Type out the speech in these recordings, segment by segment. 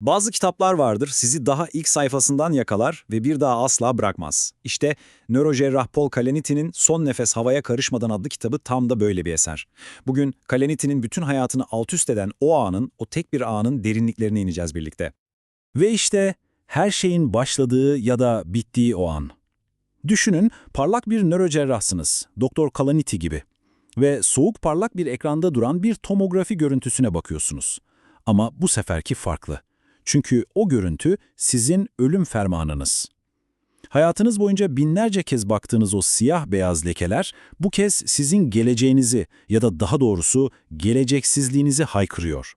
Bazı kitaplar vardır, sizi daha ilk sayfasından yakalar ve bir daha asla bırakmaz. İşte nörocerrah Paul Kalanity'nin Son Nefes Havaya Karışmadan adlı kitabı tam da böyle bir eser. Bugün Kalanity'nin bütün hayatını altüst eden o tek bir anın derinliklerine ineceğiz birlikte. Ve işte her şeyin başladığı ya da bittiği o an. Düşünün, parlak bir nörocerrahsınız, Doktor Kalanity gibi. Ve soğuk parlak bir ekranda duran bir tomografi görüntüsüne bakıyorsunuz. Ama bu seferki farklı. Çünkü o görüntü sizin ölüm fermanınız. Hayatınız boyunca binlerce kez baktığınız o siyah beyaz lekeler bu kez sizin geleceğinizi ya da daha doğrusu geleceksizliğinizi haykırıyor.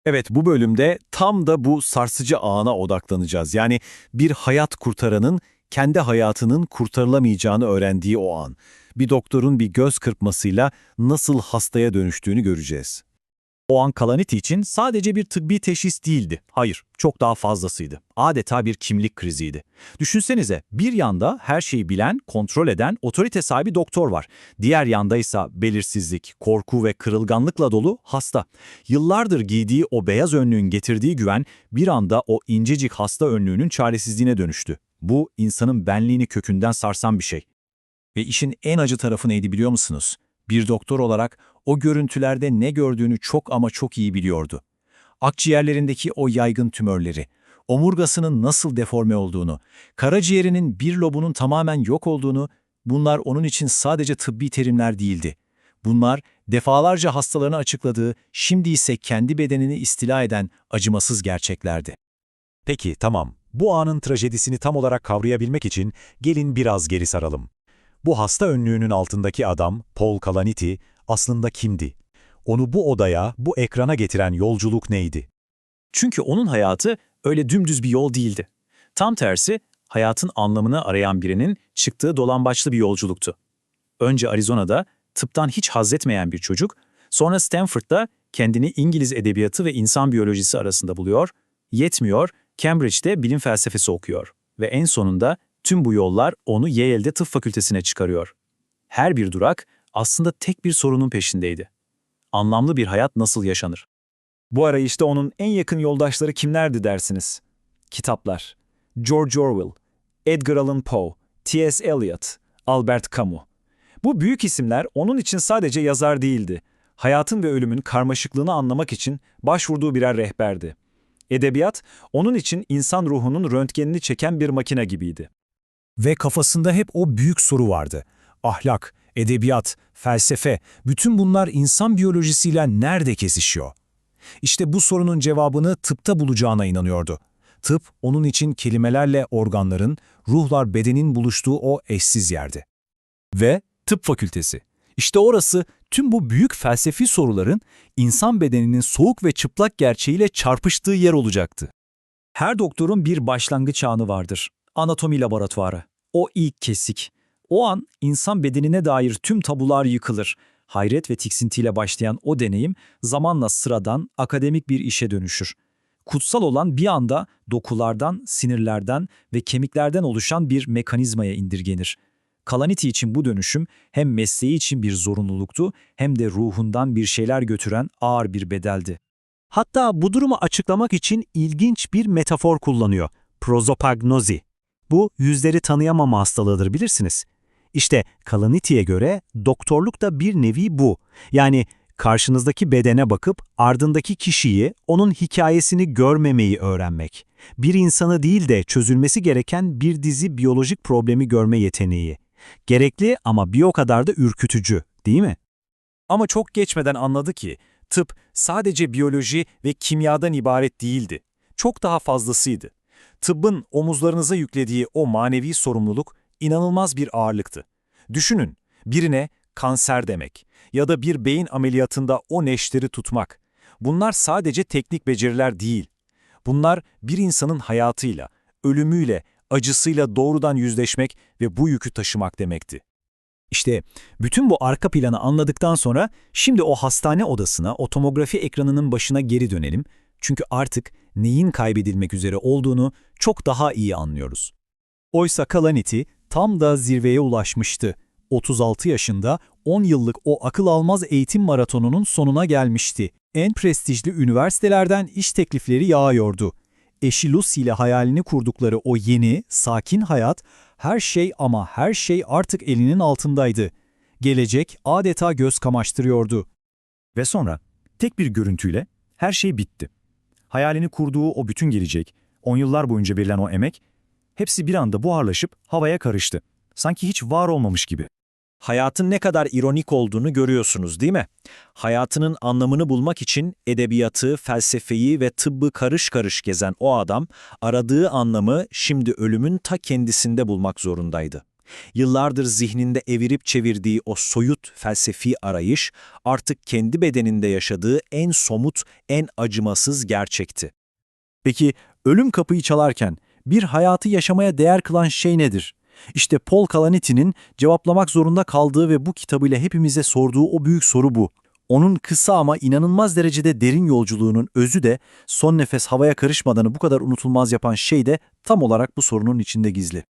Evet, bu bölümde tam da bu sarsıcı ana odaklanacağız. Yani bir hayat kurtaranın kendi hayatının kurtarılamayacağını öğrendiği o an. Bir doktorun bir göz kırpmasıyla nasıl hastaya dönüştüğünü göreceğiz. O an Kalanity için sadece bir tıbbi teşhis değildi. Hayır, çok daha fazlasıydı. Adeta bir kimlik kriziydi. Düşünsenize, bir yanda her şeyi bilen, kontrol eden, otorite sahibi doktor var. Diğer yanda ise belirsizlik, korku ve kırılganlıkla dolu hasta. Yıllardır giydiği o beyaz önlüğün getirdiği güven bir anda o incecik hasta önlüğünün çaresizliğine dönüştü. Bu, insanın benliğini kökünden sarsan bir şey. Ve işin en acı tarafı neydi biliyor musunuz? Bir doktor olarak o görüntülerde ne gördüğünü çok ama çok iyi biliyordu. Akciğerlerindeki o yaygın tümörleri, omurgasının nasıl deforme olduğunu, karaciğerinin bir lobunun tamamen yok olduğunu, bunlar onun için sadece tıbbi terimler değildi. Bunlar defalarca hastalarına açıkladığı, şimdi ise kendi bedenini istila eden acımasız gerçeklerdi. Peki, tamam. Bu anın trajedisini tam olarak kavrayabilmek için gelin biraz geri saralım. Bu hasta önlüğünün altındaki adam, Paul Kalanithi, aslında kimdi? Onu bu odaya, bu ekrana getiren yolculuk neydi? Çünkü onun hayatı öyle dümdüz bir yol değildi. Tam tersi, hayatın anlamını arayan birinin çıktığı dolambaçlı bir yolculuktu. Önce Arizona'da tıptan hiç haz etmeyen bir çocuk, sonra Stanford'da kendini İngiliz edebiyatı ve insan biyolojisi arasında buluyor, yetmiyor, Cambridge'de bilim felsefesi okuyor ve en sonunda tüm bu yollar onu Yale'de tıp fakültesine çıkarıyor. Her bir durak aslında tek bir sorunun peşindeydi. Anlamlı bir hayat nasıl yaşanır? Bu arayışta onun en yakın yoldaşları kimlerdi dersiniz? Kitaplar: George Orwell, Edgar Allan Poe, T.S. Eliot, Albert Camus. Bu büyük isimler onun için sadece yazar değildi. Hayatın ve ölümün karmaşıklığını anlamak için başvurduğu birer rehberdi. Edebiyat, onun için insan ruhunun röntgenini çeken bir makine gibiydi. Ve kafasında hep o büyük soru vardı. Ahlak, edebiyat, felsefe, bütün bunlar insan biyolojisiyle nerede kesişiyor? İşte bu sorunun cevabını tıpta bulacağına inanıyordu. Tıp, onun için kelimelerle organların, ruhlar bedenin buluştuğu o eşsiz yerdi. Ve tıp fakültesi. İşte orası tüm bu büyük felsefi soruların insan bedeninin soğuk ve çıplak gerçeğiyle çarpıştığı yer olacaktı. Her doktorun bir başlangıç anı vardır. Anatomi laboratuvarı. O ilk kesik. O an insan bedenine dair tüm tabular yıkılır. Hayret ve tiksintiyle başlayan o deneyim zamanla sıradan akademik bir işe dönüşür. Kutsal olan bir anda dokulardan, sinirlerden ve kemiklerden oluşan bir mekanizmaya indirgenir. Kalanithi için bu dönüşüm hem mesleği için bir zorunluluktu hem de ruhundan bir şeyler götüren ağır bir bedeldi. Hatta bu durumu açıklamak için ilginç bir metafor kullanıyor: prozopagnozi. Bu, yüzleri tanıyamama hastalığıdır, bilirsiniz. İşte Kalanithi'ye göre doktorluk da bir nevi bu. Yani karşınızdaki bedene bakıp ardındaki kişiyi, onun hikayesini görmemeyi öğrenmek. Bir insanı değil de çözülmesi gereken bir dizi biyolojik problemi görme yeteneği. Gerekli ama bir o kadar da ürkütücü, değil mi? Ama çok geçmeden anladı ki tıp sadece biyoloji ve kimyadan ibaret değildi. Çok daha fazlasıydı. Tıbbın omuzlarınıza yüklediği o manevi sorumluluk inanılmaz bir ağırlıktı. Düşünün, birine kanser demek ya da bir beyin ameliyatında o neşteri tutmak. Bunlar sadece teknik beceriler değil. Bunlar bir insanın hayatıyla, ölümüyle, acısıyla doğrudan yüzleşmek ve bu yükü taşımak demekti. İşte bütün bu arka planı anladıktan sonra şimdi o hastane odasına, o tomografi ekranının başına geri dönelim. Çünkü artık neyin kaybedilmek üzere olduğunu çok daha iyi anlıyoruz. Oysa Kalanithi tam da zirveye ulaşmıştı. 36 yaşında 10 yıllık o akıl almaz eğitim maratonunun sonuna gelmişti. En prestijli üniversitelerden iş teklifleri yağıyordu. eşi Lucy ile hayalini kurdukları o yeni, sakin hayat, her şey ama her şey artık elinin altındaydı. Gelecek adeta göz kamaştırıyordu. Ve sonra tek bir görüntüyle her şey bitti. Hayalini kurduğu o bütün gelecek, 10 yıllar boyunca verilen o emek, hepsi bir anda buharlaşıp havaya karıştı. Sanki hiç var olmamış gibi. Hayatın ne kadar ironik olduğunu görüyorsunuz, değil mi? Hayatının anlamını bulmak için edebiyatı, felsefeyi ve tıbbı karış karış gezen o adam, aradığı anlamı şimdi ölümün ta kendisinde bulmak zorundaydı. Yıllardır zihninde evirip çevirdiği o soyut felsefi arayış, artık kendi bedeninde yaşadığı en somut, en acımasız gerçekti. Peki ölüm kapıyı çalarken bir hayatı yaşamaya değer kılan şey nedir? İşte Paul Kalanithe'nin cevaplamak zorunda kaldığı ve bu kitabıyla hepimize sorduğu o büyük soru bu. Onun kısa ama inanılmaz derecede derin yolculuğunun özü de, son nefes havaya karışmadanı bu kadar unutulmaz yapan şey de tam olarak bu sorunun içinde gizli.